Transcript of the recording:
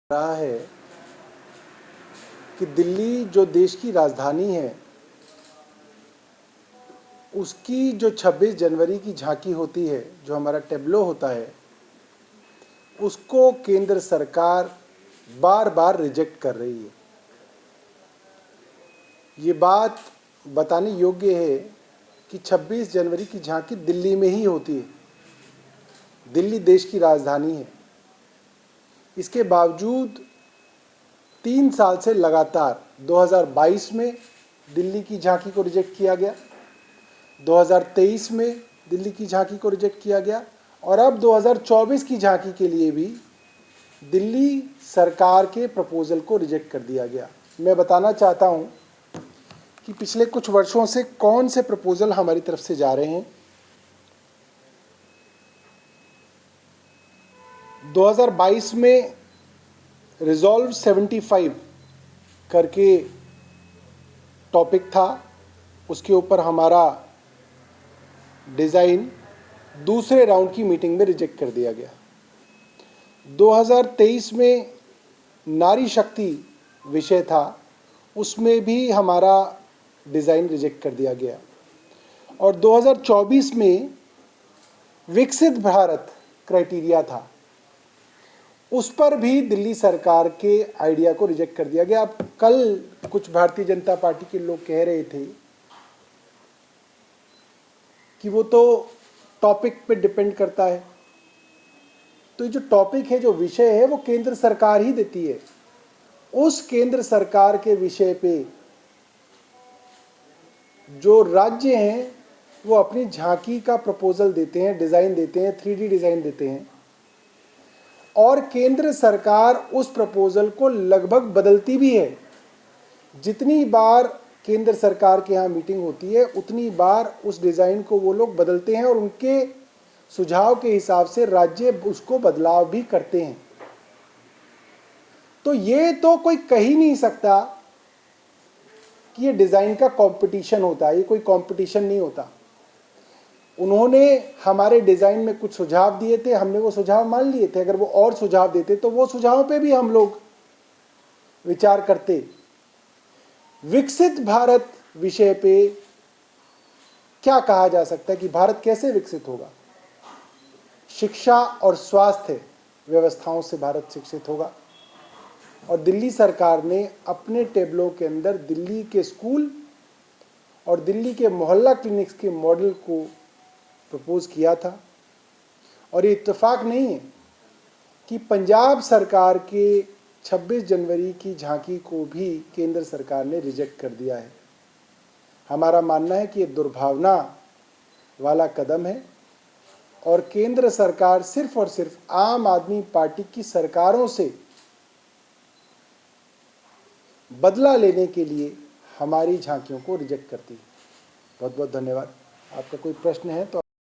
रहा है कि दिल्ली जो देश की राजधानी है, उसकी जो 26 जनवरी की झांकी होती है, जो हमारा टेब्लो होता है, उसको केंद्र सरकार बार बार रिजेक्ट कर रही है। ये बात बताने योग्य है कि 26 जनवरी की झांकी दिल्ली में ही होती है। दिल्ली देश की राजधानी है। इसके बावजूद 3 साल से लगातार 2022 में दिल्ली की झांकी को रिजेक्ट किया गया, 2023 में दिल्ली की झांकी को रिजेक्ट किया गया और अब 2024 की झांकी के लिए भी दिल्ली सरकार के प्रपोजल को रिजेक्ट कर दिया गया। मैं बताना चाहता हूं कि पिछले कुछ वर्षों से कौन से प्रपोजल हमारी तरफ से जा रहे हैं। 2022 में रिजॉल्व 75 करके टॉपिक था, उसके ऊपर हमारा डिज़ाइन दूसरे राउंड की मीटिंग में रिजेक्ट कर दिया गया। 2023 में नारी शक्ति विषय था, उसमें भी हमारा डिज़ाइन रिजेक्ट कर दिया गया और 2024 में विकसित भारत क्राइटेरिया था, उस पर भी दिल्ली सरकार के आइडिया को रिजेक्ट कर दिया गया। अब कल कुछ भारतीय जनता पार्टी के लोग कह रहे थे कि वो तो टॉपिक पे डिपेंड करता है। तो ये जो टॉपिक है, जो विषय है, वो केंद्र सरकार ही देती है। उस केंद्र सरकार के विषय पे जो राज्य हैं वो अपनी झांकी का प्रपोजल देते हैं, डिज़ाइन देते हैं, 3D डिज़ाइन देते हैं और केंद्र सरकार उस प्रपोजल को लगभग बदलती भी है। जितनी बार केंद्र सरकार के यहाँ मीटिंग होती है, उतनी बार उस डिज़ाइन को वो लोग बदलते हैं और उनके सुझाव के हिसाब से राज्य उसको बदलाव भी करते हैं। तो ये तो कोई कह ही नहीं सकता कि ये डिज़ाइन का कंपटीशन होता है। ये कोई कंपटीशन नहीं होता। उन्होंने हमारे डिज़ाइन में कुछ सुझाव दिए थे, हमने वो सुझाव मान लिए थे। अगर वो और सुझाव देते तो वो सुझावों पे भी हम लोग विचार करते। विकसित भारत विषय पे क्या कहा जा सकता है कि भारत कैसे विकसित होगा? शिक्षा और स्वास्थ्य व्यवस्थाओं से भारत शिक्षित होगा। और दिल्ली सरकार ने अपने टेबलों के अंदर दिल्ली के स्कूल और दिल्ली के मोहल्ला क्लिनिक्स के मॉडल को प्रपोज किया था। और ये इत्तेफाक नहीं है कि पंजाब सरकार के 26 जनवरी की झांकी को भी केंद्र सरकार ने रिजेक्ट कर दिया है। हमारा मानना है कि ये दुर्भावना वाला कदम है और केंद्र सरकार सिर्फ और सिर्फ आम आदमी पार्टी की सरकारों से बदला लेने के लिए हमारी झांकियों को रिजेक्ट करती है। बहुत बहुत धन्यवाद। आपका कोई प्रश्न है तो